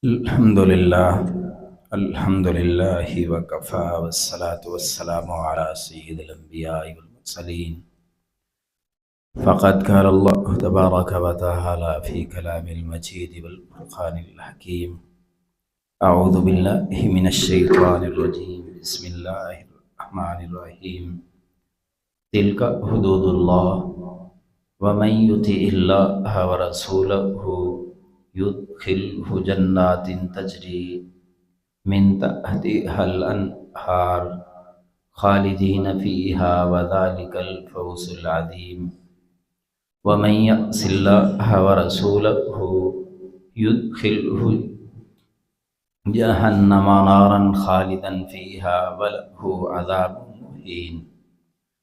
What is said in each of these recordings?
الحمد للہ وکفا والصلاة والسلام علی سید الانبیاء والمرسلین فقد قال اللہ تبارک و تعالی فی کلام المجید والفرقان الحکیم اعوذ باللہ من الشیطان الرجیم بسم اللہ الرحمن الرحیم تلک حدود اللہ ومن یطع اللہ ورسولہ يدخله جنات تجری من تحتها الانہار خالدین فیہا وذلک الفوز العظیم ومن یعص اللہ ورسولہ يدخله جہنم نارا خالدا فیہا ولہ عذاب مہین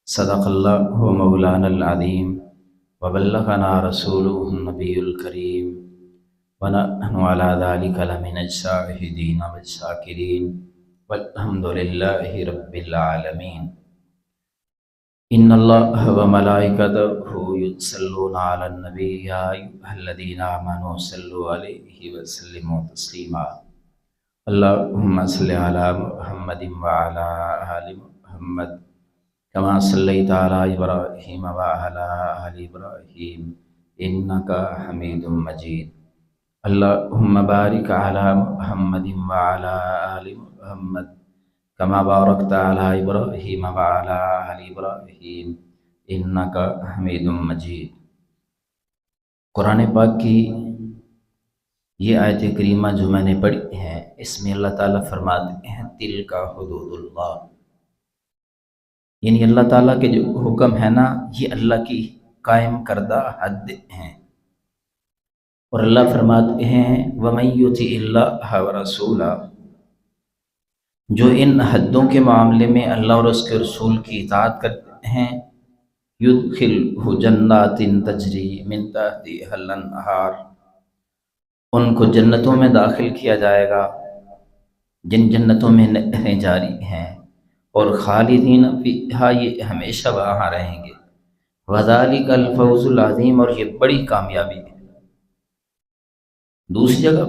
صدق اللہ مولانا العظیم وبلغنا رسولہ النبی الکریم ونحن على ذلك لمن الشاهدين والشاكرين والحمد لله رب العالمين إن الله وملائكته يصلون على النبي يا أيها الذين آمنوا صلوا عليه وسلموا تسليما اللهم صل على محمد وعلى آل محمد كما صليت على إبراهيم وعلى آل إبراهيم إنك حميد مجيد اللهم بارك على محمد وعلى آل محمد كما باركت على إبراهيم وعلى آل إبراهيم إنك حميد مجيد۔ قرآن پاک کی یہ آیت کریمہ جو میں نے پڑھی ہیں، اس میں اللہ تعالیٰ فرماتے ہیں تلک حدود اللہ، یعنی اللہ تعالیٰ کے جو حکم ہے نا، یہ اللہ کی قائم کردہ حد ہیں۔ اور اللہ فرماتے ہیں وَمَن يُطِعِ اللَّهَ وَرَسُولَهُ، جو ان حدوں کے معاملے میں اللہ اور اس کے رسول کی اطاعت کرتے ہیں، يُدْخِلْهُ جَنَّاتٍ تَجْرِي مِن تَحْتِهَا الْأَنْهَارُ، ان کو جنتوں میں داخل کیا جائے گا جن جنتوں میں نہریں جاری ہیں، اور خالدین فیہا، یہ ہمیشہ وہاں رہیں گے، وَذَلِكَ الْفَوْزُ الْعَظِيمُ، اور یہ بڑی کامیابی ہے۔ دوسری جگہ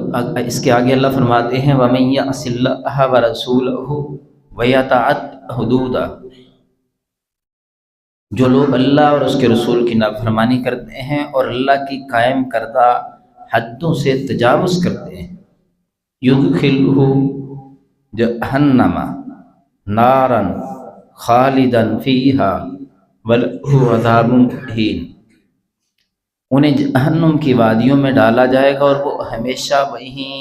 اس کے آگے اللہ فرماتے ہیں وَمَن يَعْصِ اللَّهَ وَرَسُولَهُ وَيَتَعَدَّ حُدُودَهُ، جو لوگ اللہ اور اس کے رسول کی نافرمانی کرتے ہیں اور اللہ کی قائم کردہ حدوں سے تجاوز کرتے ہیں، يُدْخِلْهُ جَهَنَّمَ نَارًا خَالِدًا فِيهَا وَلَهُ عَذَابٌ مُهِينٌ، انہیں جہنم کی وادیوں میں ڈالا جائے گا اور وہ ہمیشہ وہیں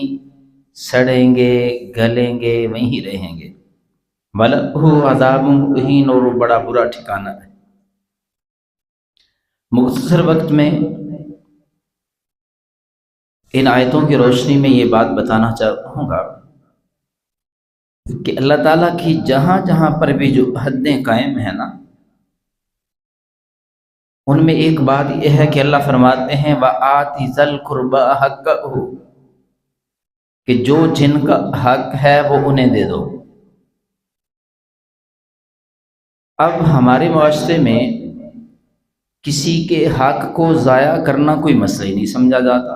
سڑیں گے، گلیں گے، وہیں رہیں گے، وَلَهُ عَذَابٌ مُهِينٌ، اور وہ بڑا برا ٹھکانہ ہے۔ مختصر وقت میں ان آیتوں کی روشنی میں یہ بات بتانا چاہوں گا کہ اللہ تعالیٰ کی جہاں جہاں پر بھی جو حدیں قائم ہیں نا، ان میں ایک بات یہ ہے کہ اللہ فرماتے ہیں وَآتِ ذَا الْقُرْبَى حَقَّهُ، کہ جو جن کا حق ہے وہ انہیں دے دو۔ اب ہمارے معاشرے میں کسی کے حق کو ضائع کرنا کوئی مسئلہ ہی نہیں سمجھا جاتا۔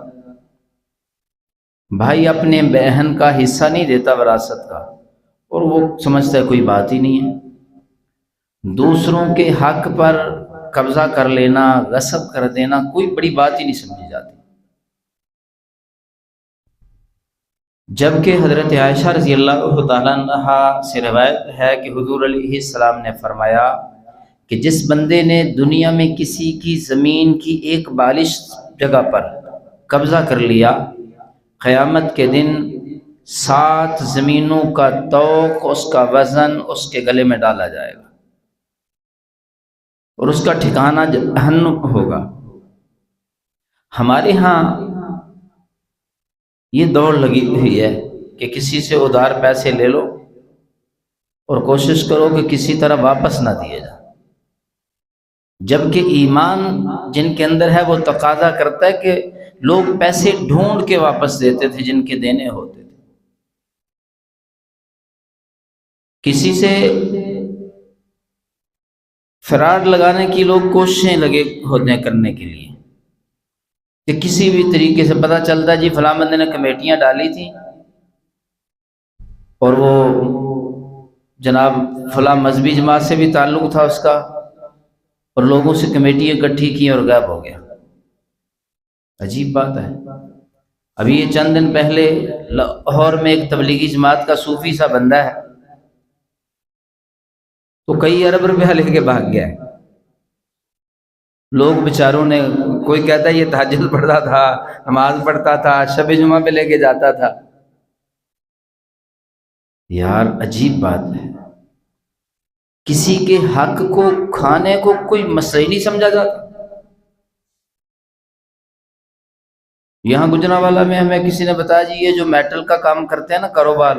بھائی اپنے بہن کا حصہ نہیں دیتا وراثت کا، اور وہ سمجھتا ہے کوئی بات ہی نہیں ہے۔ دوسروں کے حق پر قبضہ کر لینا، غصب کر دینا کوئی بڑی بات ہی نہیں سمجھی جاتی۔ جبکہ حضرت عائشہ رضی اللہ تعالیٰ عنہا سے روایت ہے کہ حضور علیہ السلام نے فرمایا کہ جس بندے نے دنیا میں کسی کی زمین کی ایک بالش جگہ پر قبضہ کر لیا، قیامت کے دن 7 زمینوں کا طوق، اس کا وزن اس کے گلے میں ڈالا جائے گا اور اس کا ٹھکانہ جہنم ہوگا۔ ہمارے ہاں یہ دوڑ لگی ہوئی ہے کہ کسی سے ادھار پیسے لے لو اور کوشش کرو کہ کسی طرح واپس نہ دیے جائیں، جبکہ ایمان جن کے اندر ہے وہ تقاضا کرتا ہے کہ لوگ پیسے ڈھونڈ کے واپس دیتے تھے جن کے دینے ہوتے تھے۔ کسی سے فراڈ لگانے کی لوگ کوششیں لگے ہوتے ہیں کرنے کے لیے، کہ کسی بھی طریقے سے پتہ چلتا جی فلاں بندے نے کمیٹیاں ڈالی تھیں اور وہ جناب فلاں مذہبی جماعت سے بھی تعلق تھا اس کا، اور لوگوں سے کمیٹیاں اکٹھی کی اور غائب ہو گیا۔ عجیب بات ہے۔ ابھی یہ چند دن پہلے لاہور میں ایک تبلیغی جماعت کا صوفی سا بندہ ہے، تو کئی ارب روپیہ لے کے بھاگ گیا ہے۔ لوگ بیچاروں نے، کوئی کہتا ہے یہ تہجد پڑھتا تھا، نماز پڑھتا تھا، شب جمعہ پہ لے کے جاتا تھا۔ یار عجیب بات ہے، کسی کے حق کو کھانے کو کوئی مسئلہ ہی نہیں سمجھا جاتا۔ یہاں گجرانوالہ میں ہمیں کسی نے بتایا جی یہ جو میٹل کا کام کرتے ہیں نا کاروبار،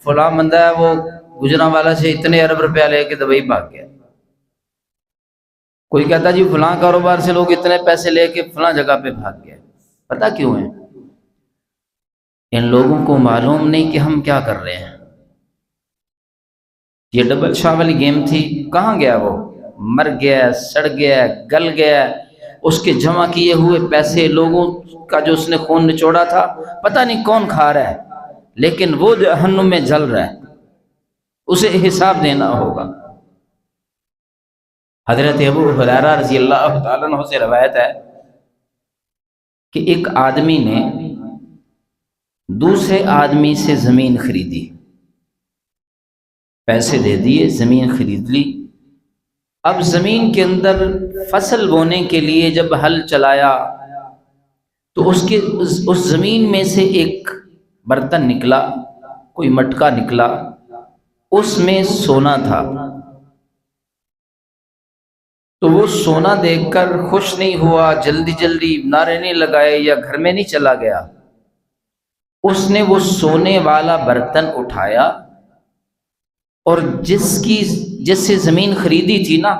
فلاں بندہ ہے وہ گجرانوالہ سے اتنے ارب روپیہ لے کے دبئی بھاگ گیا۔ کوئی کہتا جی فلاں کاروبار سے لوگ اتنے پیسے لے کے فلاں جگہ پہ بھاگ گئے۔ پتہ کیوں ہے؟ ان لوگوں کو معلوم نہیں کہ ہم کیا کر رہے ہیں۔ یہ ڈبل شاہ والی گیم تھی، کہاں گیا وہ؟ مر گیا، سڑ گیا، گل گیا۔ اس کے جمع کیے ہوئے پیسے، لوگوں کا جو اس نے خون نچوڑا تھا، پتہ نہیں کون کھا رہا ہے، لیکن وہ جہنم میں جل رہا ہے، اسے حساب دینا ہوگا۔ حضرت ابو ہریرہ رضی اللہ تعالیٰ عنہ سے روایت ہے کہ ایک آدمی نے دوسرے آدمی سے زمین خریدی، پیسے دے دیے، زمین خرید لی۔ اب زمین کے اندر فصل بونے کے لیے جب ہل چلایا تو اس زمین میں سے ایک برتن نکلا، کوئی مٹکا نکلا، اس میں سونا تھا۔ تو وہ سونا دیکھ کر خوش نہیں ہوا، جلدی جلدی نعرے نہیں لگائے یا گھر میں نہیں چلا گیا۔ اس نے وہ سونے والا برتن اٹھایا اور جس سے زمین خریدی تھی نا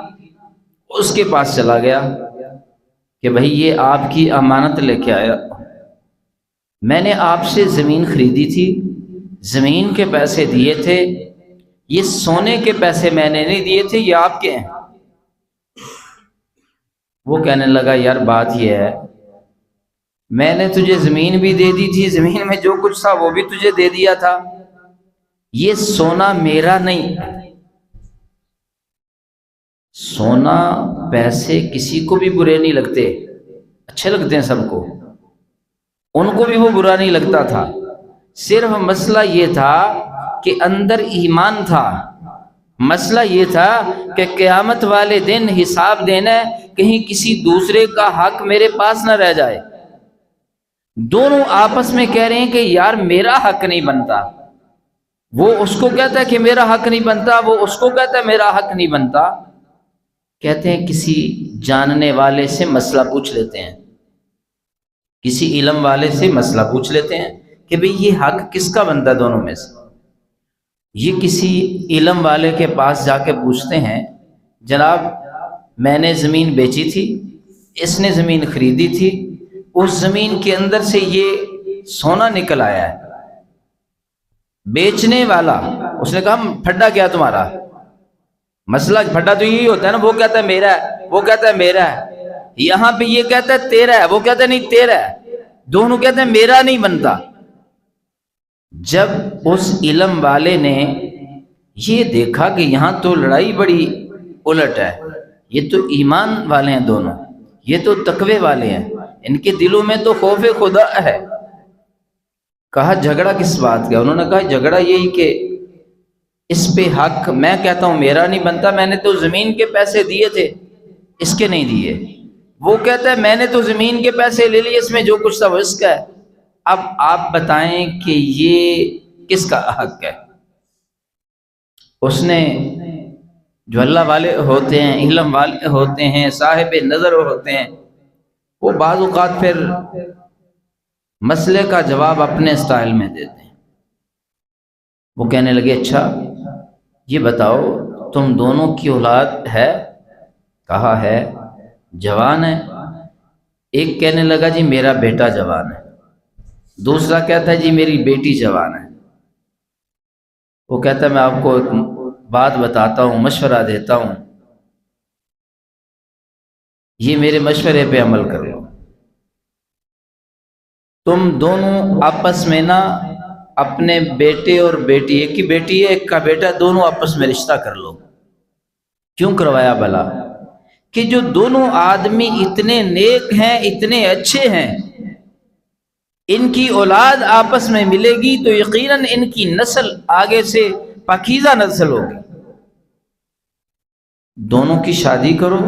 اس کے پاس چلا گیا کہ بھائی یہ آپ کی امانت لے کے آیا، میں نے آپ سے زمین خریدی تھی، زمین کے پیسے دیے تھے، یہ سونے کے پیسے میں نے نہیں دیے تھے، یہ آپ کے ہیں۔ وہ کہنے لگا یار بات یہ ہے، میں نے تجھے زمین بھی دے دی تھی، زمین میں جو کچھ تھا وہ بھی تجھے دے دیا تھا، یہ سونا میرا نہیں۔ سونا پیسے کسی کو بھی برے نہیں لگتے، اچھے لگتے ہیں سب کو، ان کو بھی وہ برا نہیں لگتا تھا۔ صرف مسئلہ یہ تھا کہ اندر ایمان تھا، مسئلہ یہ تھا کہ قیامت والے دن حساب دینا ہے، کہیں کسی دوسرے کا حق میرے پاس نہ رہ جائے۔ دونوں آپس میں کہہ رہے ہیں کہ یار میرا حق نہیں بنتا، وہ اس کو کہتا ہے کہ میرا حق نہیں بنتا، وہ اس کو کہتا ہے میرا حق نہیں بنتا۔ کہتے ہیں کسی جاننے والے سے مسئلہ پوچھ لیتے ہیں، کسی علم والے سے مسئلہ پوچھ لیتے ہیں کہ بھئی یہ حق کس کا بنتا ہے دونوں میں سے۔ یہ کسی علم والے کے پاس جا کے پوچھتے ہیں جناب میں نے زمین بیچی تھی، اس نے زمین خریدی تھی، اس زمین کے اندر سے یہ سونا نکل آیا ہے۔ بیچنے والا اس نے کہا پھڈا کیا تمہارا؟ مسئلہ پھڈا تو یہی ہوتا ہے نا، وہ کہتا ہے میرا ہے، وہ کہتا ہے میرا ہے، یہاں پہ یہ کہتا ہے تیرا ہے، وہ کہتا ہے نہیں تیرا ہے، دونوں کہتے ہیں میرا نہیں بنتا۔ جب اس علم والے نے یہ دیکھا کہ یہاں تو لڑائی بڑی الٹ ہے، یہ تو ایمان والے ہیں دونوں، یہ تو تقوی والے ہیں، ان کے دلوں میں تو خوف خدا ہے، کہا جھگڑا کس بات کا؟ انہوں نے کہا جھگڑا یہی کہ اس پہ حق میں کہتا ہوں میرا نہیں بنتا، میں نے تو زمین کے پیسے دیے تھے، اس کے نہیں دیے۔ وہ کہتا ہے میں نے تو زمین کے پیسے لے لیے، اس میں جو کچھ تھا وہ اس کا ہے۔ اب آپ بتائیں کہ یہ کس کا حق ہے؟ اس نے، جو اللہ والے ہوتے ہیں، علم والے ہوتے ہیں، صاحب نظر ہوتے ہیں، وہ بعض اوقات پھر مسئلے کا جواب اپنے سٹائل میں دیتے ہیں۔ وہ کہنے لگے اچھا یہ بتاؤ تم دونوں کی اولاد ہے؟ کہا ہے، جوان ہے۔ ایک کہنے لگا جی میرا بیٹا جوان ہے، دوسرا کہتا ہے جی میری بیٹی جوان ہے۔ وہ کہتا ہے میں آپ کو ایک بات بتاتا ہوں، مشورہ دیتا ہوں، یہ میرے مشورے پہ عمل کر لو۔ تم دونوں آپس میں نہ اپنے بیٹے اور بیٹی، ایک کی بیٹی ہے ایک کا بیٹا، دونوں آپس میں رشتہ کر لو۔ کیوں کروایا بھلا؟ کہ جو دونوں آدمی اتنے نیک ہیں، اتنے اچھے ہیں، ان کی اولاد آپس میں ملے گی تو یقیناً ان کی نسل آگے سے پاکیزہ نسل ہوگی۔ دونوں کی شادی کرو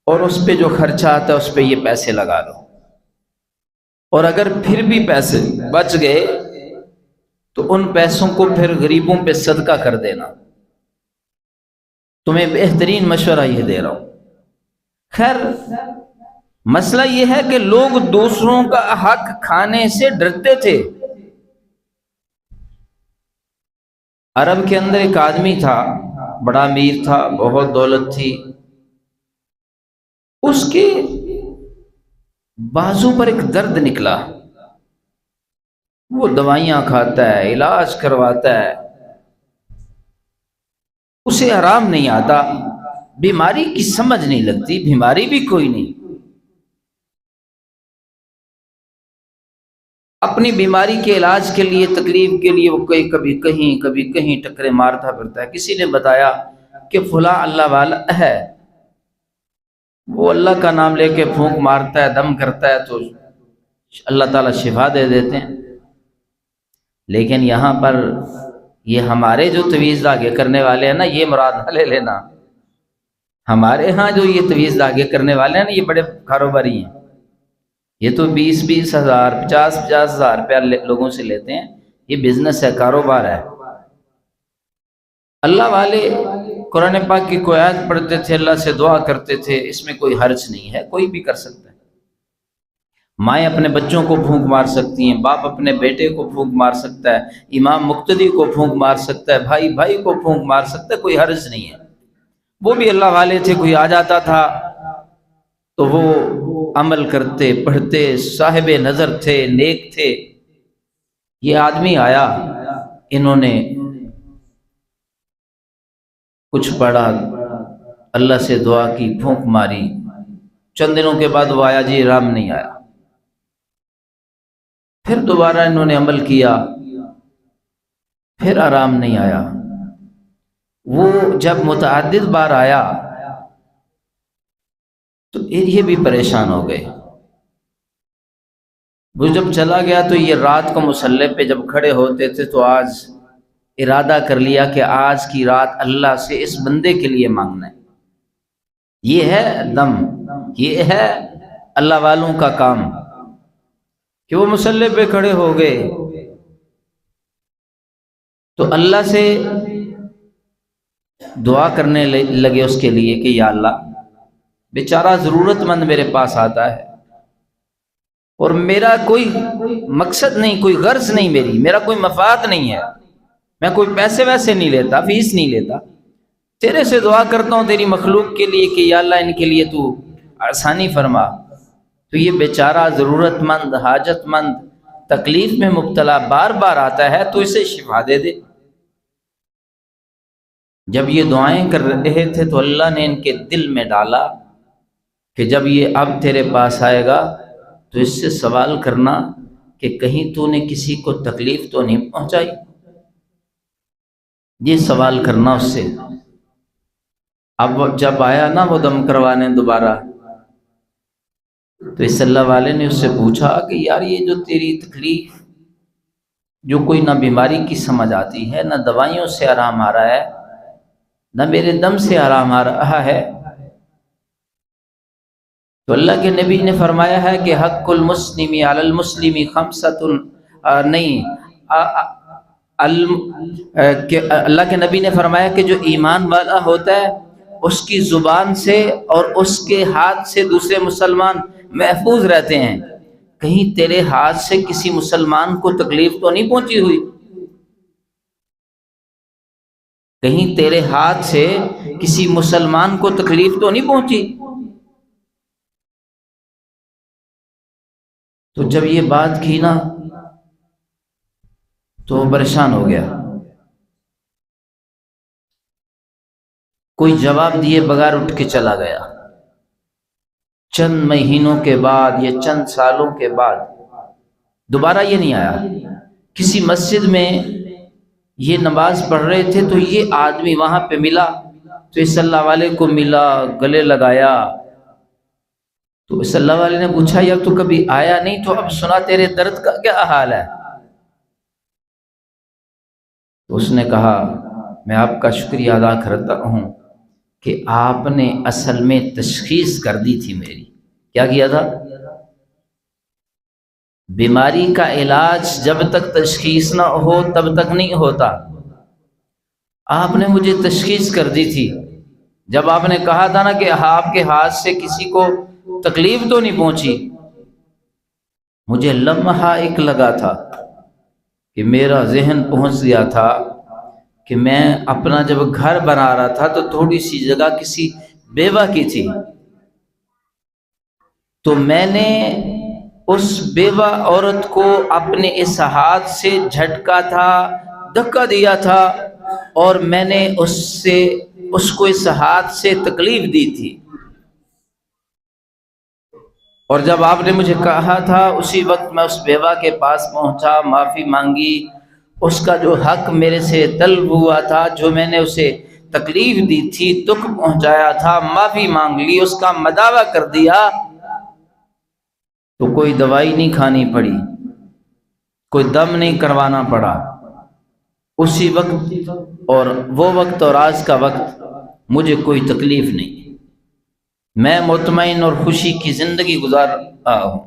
اور اس پہ جو خرچہ آتا ہے اس پہ یہ پیسے لگا لو، اور اگر پھر بھی پیسے بچ گئے تو ان پیسوں کو پھر غریبوں پہ صدقہ کر دینا۔ تمہیں بہترین مشورہ یہ دے رہا ہوں۔ خیر، مسئلہ یہ ہے کہ لوگ دوسروں کا حق کھانے سے ڈرتے تھے۔ عرب کے اندر ایک آدمی تھا، بڑا امیر تھا، بہت دولت تھی، اس کے بازو پر ایک درد نکلا، وہ دوائیاں کھاتا ہے، علاج کرواتا ہے، اسے آرام نہیں آتا، بیماری کی سمجھ نہیں لگتی، بیماری بھی کوئی نہیں، اپنی بیماری کے علاج کے لیے، تکلیف کے لیے وہ کبھی کہیں ٹکرے مارتا پھرتا ہے۔ کسی نے بتایا کہ فلاں اللہ والا ہے، وہ اللہ کا نام لے کے پھونک مارتا ہے، دم کرتا ہے تو اللہ تعالیٰ شفا دے دیتے ہیں۔ لیکن یہاں پر یہ ہمارے جو تویز دھاگے کرنے والے ہیں نا، یہ مراد نہ لے لینا، ہمارے ہاں جو یہ تویز دھاگے کرنے والے ہیں نا، یہ بڑے کاروباری ہیں، یہ تو 20-20 ہزار 50-50 ہزار روپیہ لوگوں سے لیتے ہیں، یہ بزنس ہے، کاروبار ہے۔ اللہ والے قرآن پاک کی کوئی آیت پڑھتے تھے، اللہ سے دعا کرتے تھے، اس میں کوئی حرج نہیں ہے، کوئی بھی کر سکتا ہے۔ مائیں اپنے بچوں کو پھونک مار سکتی ہیں، باپ اپنے بیٹے کو پھونک مار سکتا ہے، امام مقتدی کو پھونک مار سکتا ہے، بھائی بھائی کو پھونک مار سکتا ہے، کوئی حرج نہیں ہے۔ وہ بھی اللہ والے تھے، کوئی آ جاتا تھا تو وہ عمل کرتے، پڑھتے، صاحب نظر تھے، نیک تھے۔ یہ آدمی آیا، انہوں نے کچھ پڑھا، اللہ سے دعا کی، پھونک ماری، چند دنوں کے بعد وہ آیا، جی آرام نہیں آیا۔ پھر دوبارہ انہوں نے عمل کیا، پھر آرام نہیں آیا۔ وہ جب متعدد بار آیا تو یہ بھی پریشان ہو گئے۔ وہ جب چلا گیا تو یہ رات کو مصلی پہ جب کھڑے ہوتے تھے تو آج ارادہ کر لیا کہ آج کی رات اللہ سے اس بندے کے لیے مانگنا ہے۔ یہ ہے دم، یہ ہے اللہ والوں کا کام کہ وہ مصلی پہ کھڑے ہو گئے تو اللہ سے دعا کرنے لگے اس کے لیے کہ یا اللہ، بیچارہ ضرورت مند میرے پاس آتا ہے اور میرا کوئی مقصد نہیں، کوئی غرض نہیں، میرا کوئی مفاد نہیں ہے، میں کوئی پیسے ویسے نہیں لیتا، فیس نہیں لیتا، تیرے سے دعا کرتا ہوں تیری مخلوق کے لیے کہ یا اللہ ان کے لیے تو آسانی فرما۔ تو یہ بیچارہ ضرورت مند، حاجت مند، تکلیف میں مبتلا بار بار آتا ہے تو اسے شفا دے دے۔ جب یہ دعائیں کر رہے تھے تو اللہ نے ان کے دل میں ڈالا کہ جب یہ اب تیرے پاس آئے گا تو اس سے سوال کرنا کہ کہیں تو نے کسی کو تکلیف تو نہیں پہنچائی، یہ سوال کرنا اس سے۔ اب جب آیا نا وہ دم کروانے دوبارہ، تو اس اللہ والے نے اس سے پوچھا کہ یار یہ جو تیری تکلیف، جو کوئی نہ بیماری کی سمجھ آتی ہے، نہ دوائیوں سے آرام آ رہا ہے، نہ میرے دم سے آرام آ رہا ہے، تو اللہ کے نبی نے فرمایا ہے کہ حق المسلم علی المسلم خمسۃ، نہیں، کہ اللہ کے نبی نے فرمایا کہ جو ایمان والا ہوتا ہے اس کی زبان سے اور اس کے ہاتھ سے دوسرے مسلمان محفوظ رہتے ہیں۔ کہیں تیرے ہاتھ سے کسی مسلمان کو تکلیف تو نہیں پہنچی ہوئی، کہیں تیرے ہاتھ سے کسی مسلمان کو تکلیف تو نہیں پہنچی۔ تو جب یہ بات کی نا تو وہ پریشان ہو گیا، کوئی جواب دیے بغیر اٹھ کے چلا گیا۔ چند مہینوں کے بعد یا چند سالوں کے بعد دوبارہ یہ نہیں آیا۔ کسی مسجد میں یہ نماز پڑھ رہے تھے تو یہ آدمی وہاں پہ ملا، تو اس اللہ والے کو ملا، گلے لگایا، تو اس اللہ والے نے پوچھا یار تو کبھی آیا نہیں، تو اب سنا تیرے درد کا کیا حال ہے؟ تو اس نے کہا میں آپ کا شکریہ ادا کرتا ہوں کہ آپ نے اصل میں تشخیص کر دی تھی میری۔ کیا کیا تھا؟ بیماری کا علاج جب تک تشخیص نہ ہو تب تک نہیں ہوتا۔ آپ نے مجھے تشخیص کر دی تھی، جب آپ نے کہا تھا نا کہ آپ کے ہاتھ سے کسی کو تکلیف تو نہیں پہنچی، مجھے لمحہ ایک لگا تھا کہ میرا ذہن پہنچ گیا تھا کہ میں اپنا جب گھر بنا رہا تھا تو تھوڑی سی جگہ کسی بیوہ کی تھی، تو میں نے اس بیوہ عورت کو اپنے اس ہاتھ سے جھٹکا تھا، دھکا دیا تھا، اور میں نے اس کو اس ہاتھ سے تکلیف دی تھی، اور جب آپ نے مجھے کہا تھا اسی وقت میں اس بیوہ کے پاس پہنچا، معافی مانگی، اس کا جو حق میرے سے طلب ہوا تھا، جو میں نے اسے تکلیف دی تھی، دکھ پہنچایا تھا، معافی مانگ لی، اس کا مداوع کر دیا، تو کوئی دوائی نہیں کھانی پڑی، کوئی دم نہیں کروانا پڑا، اسی وقت اور وہ وقت اور آج کا وقت مجھے کوئی تکلیف نہیں، میں مطمئن اور خوشی کی زندگی گزار رہا ہوں۔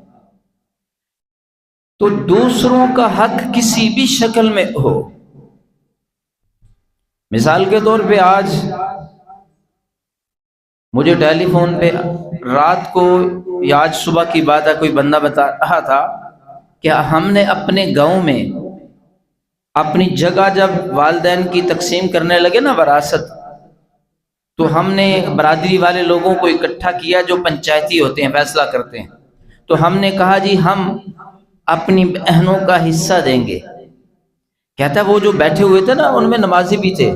تو دوسروں کا حق کسی بھی شکل میں ہو، مثال کے طور پہ آج مجھے ٹیلی فون پہ رات کو یا آج صبح کی بات ہے، کوئی بندہ بتا رہا تھا کہ ہم نے اپنے گاؤں میں اپنی جگہ جب والدین کی تقسیم کرنے لگے نا وراثت، تو ہم نے برادری والے لوگوں کو اکٹھا کیا جو پنچایتی ہوتے ہیں، فیصلہ کرتے ہیں، تو ہم نے کہا جی ہم اپنی بہنوں کا حصہ دیں گے۔ کہتا ہے وہ جو بیٹھے ہوئے تھے نا ان میں نمازی بھی تھے،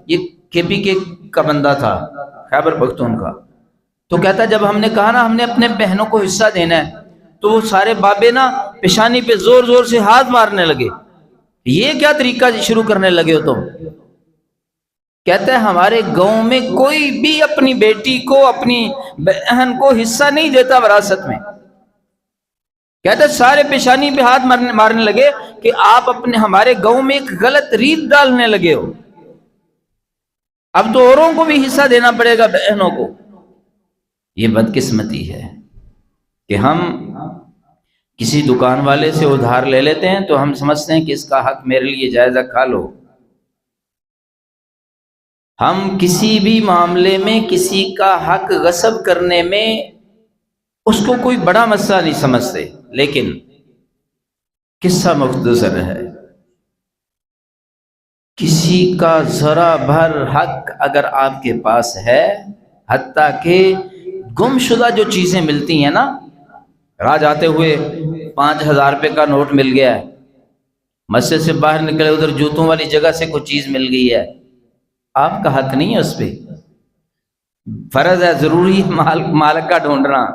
یہ کے پی کے کا بندہ تھا، خیبر پختون کا، تو کہتا ہے جب ہم نے کہا نا ہم نے اپنے بہنوں کو حصہ دینا ہے، تو وہ سارے بابے نا پیشانی پہ زور زور سے ہاتھ مارنے لگے، یہ کیا طریقہ شروع کرنے لگے ہو تم؟ کہتا ہے ہمارے گاؤں میں کوئی بھی اپنی بیٹی کو اپنی بہن کو حصہ نہیں دیتا وراثت میں۔ کہتا ہے سارے پیشانی پہ ہاتھ مارنے لگے کہ آپ اپنے ہمارے گاؤں میں ایک غلط ریت ڈالنے لگے ہو، اب تو اوروں کو بھی حصہ دینا پڑے گا بہنوں کو۔ یہ بدقسمتی ہے کہ ہم کسی دکان والے سے ادھار لے لیتے ہیں تو ہم سمجھتے ہیں کہ اس کا حق میرے لیے جائز ہے، کھا لو۔ ہم کسی بھی معاملے میں کسی کا حق غصب کرنے میں اس کو کوئی بڑا مسئلہ نہیں سمجھتے، لیکن قصہ مختصر ہے، کسی کا ذرا بھر حق اگر آپ کے پاس ہے، حتیٰ کہ گم شدہ جو چیزیں ملتی ہیں نا، راہ جاتے ہوئے 5,000 روپے کا نوٹ مل گیا ہے، مسجد سے باہر نکلے ادھر جوتوں والی جگہ سے کوئی چیز مل گئی ہے، آپ کا حق نہیں ہے اس پہ، فرض ہے، ضروری مالک کا ڈھونڈنا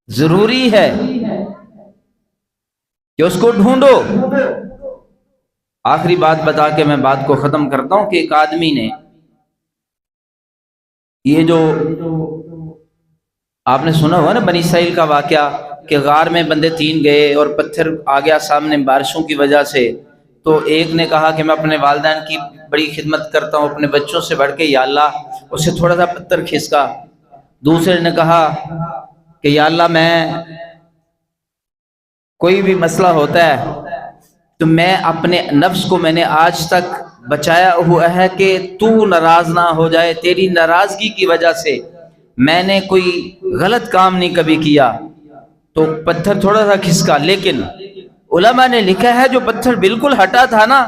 ضروری ہے کہ اس کو ڈھونڈو۔ آخری بات بتا کے میں بات کو ختم کرتا ہوں کہ ایک آدمی نے یہ جو آپ نے سنا ہوا نا بنی اسرائیل کا واقعہ کہ غار میں بندے 3 گئے اور پتھر آ گیا سامنے بارشوں کی وجہ سے، تو ایک نے کہا کہ میں اپنے والدین کی بڑی خدمت کرتا ہوں اپنے بچوں سے بڑھ کے، یا اللہ اسے تھوڑا سا پتھر کھسکا۔ دوسرے نے کہا کہ یا اللہ میں کوئی بھی مسئلہ ہوتا ہے تو میں اپنے نفس کو میں نے آج تک بچایا ہوا ہے کہ تو ناراض نہ ہو جائے، تیری ناراضگی کی وجہ سے میں نے کوئی غلط کام نہیں کبھی کیا، تو پتھر تھوڑا سا کھسکا۔ لیکن علماء نے لکھا ہے جو پتھر بالکل ہٹا تھا نا،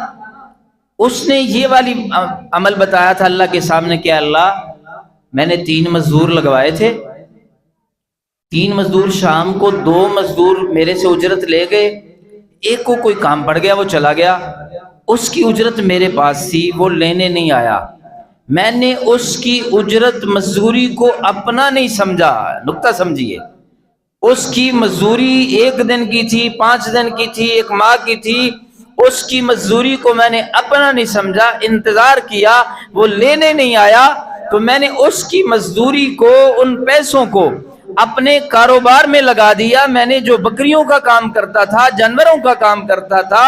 اس نے یہ والی عمل بتایا تھا اللہ کے سامنے کہ اللہ میں نے 3 مزدور لگوائے تھے، 3 مزدور شام کو 2 مزدور میرے سے اجرت لے گئے، ایک کو کوئی کام پڑ گیا وہ چلا گیا، اس کی اجرت میرے پاس تھی وہ لینے نہیں آیا، میں نے اس کی اجرت مزدوری کو اپنا نہیں سمجھا۔ نقطہ سمجھیے، اس کی مزدوری 1 دن کی تھی، 5 دن کی تھی، 1 ماہ کی تھی، اس کی مزدوری کو میں نے اپنا نہیں سمجھا، انتظار کیا، وہ لینے نہیں آیا تو میں نے اس کی مزدوری کو، ان پیسوں کو اپنے کاروبار میں لگا دیا۔ میں نے جو بکریوں کا کام کرتا تھا، جانوروں کا کام کرتا تھا،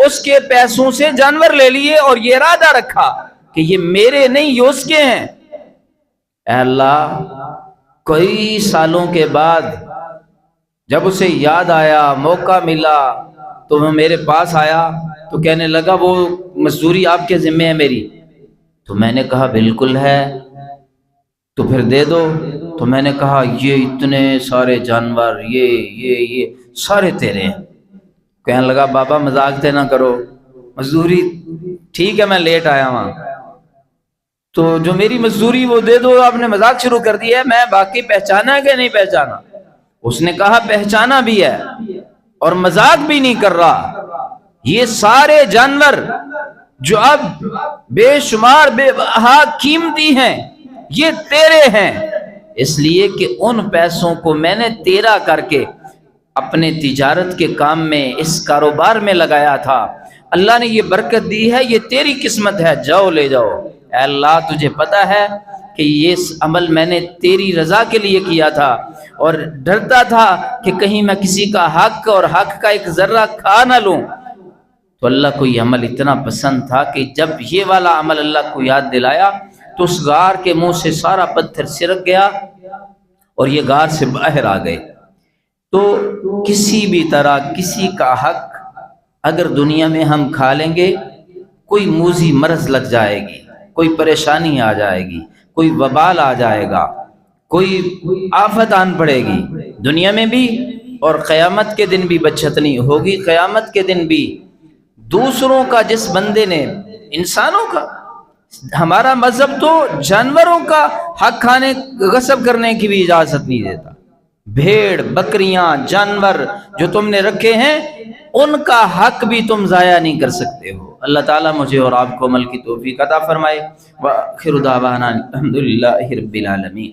اس کے پیسوں سے جانور لے لیے اور یہ ارادہ رکھا کہ یہ میرے نہیں، یہ اس کے ہیں۔ اے اللہ، کئی سالوں کے بعد جب اسے یاد آیا، موقع ملا، تو وہ میرے پاس آیا تو کہنے لگا وہ مزدوری آپ کے ذمہ ہے میری۔ تو میں نے کہا بالکل ہے، تو پھر دے دو۔ تو میں نے کہا یہ اتنے سارے جانور، یہ سارے تیرے ہیں۔ کہنے لگا بابا مذاق تے نہ کرو، مزدوری ٹھیک ہے میں لیٹ آیا وہاں، تو جو میری مزدوری وہ دے دو۔ آپ نے مذاق شروع کر دیا ہے۔ میں باقی پہچانا ہے کہ نہیں پہچانا؟ اس نے کہا پہچانا بھی ہے اور مذاق بھی نہیں کر رہا۔ یہ سارے جانور جو اب بے شمار بے بہا قیمتی ہیں، یہ تیرے ہیں، اس لیے کہ ان پیسوں کو میں نے تیرا کر کے اپنے تجارت کے کام میں، اس کاروبار میں لگایا تھا۔ اللہ نے یہ برکت دی ہے، یہ تیری قسمت ہے، جاؤ لے جاؤ۔ اے اللہ، تجھے پتا ہے کہ یہ عمل میں نے تیری رضا کے لیے کیا تھا اور ڈرتا تھا کہ کہیں میں کسی کا حق اور حق کا ایک ذرہ کھا نہ لوں۔ تو اللہ کو یہ عمل اتنا پسند تھا کہ جب یہ والا عمل اللہ کو یاد دلایا تو اس غار کے منہ سے سارا پتھر سرک گیا اور یہ غار سے باہر آ گئے۔ تو کسی بھی طرح کسی کا حق اگر دنیا میں ہم کھا لیں گے، کوئی موذی مرض لگ جائے گی، کوئی پریشانی آ جائے گی، کوئی وبال آ جائے گا، کوئی آفت آن پڑے گی، دنیا میں بھی اور قیامت کے دن بھی بچت نہیں ہوگی۔ قیامت کے دن بھی دوسروں کا، جس بندے نے انسانوں کا، ہمارا مذہب تو جانوروں کا حق کھانے غصب کرنے کی بھی اجازت نہیں دیتا۔ بھیڑ، بکریاں، جانور جو تم نے رکھے ہیں، ان کا حق بھی تم ضائع نہیں کر سکتے ہو۔ اللہ تعالیٰ مجھے اور آپ کو عمل کی توفیق عطا فرمائے۔ وآخر دعوانا الحمدللہ رب العالمین۔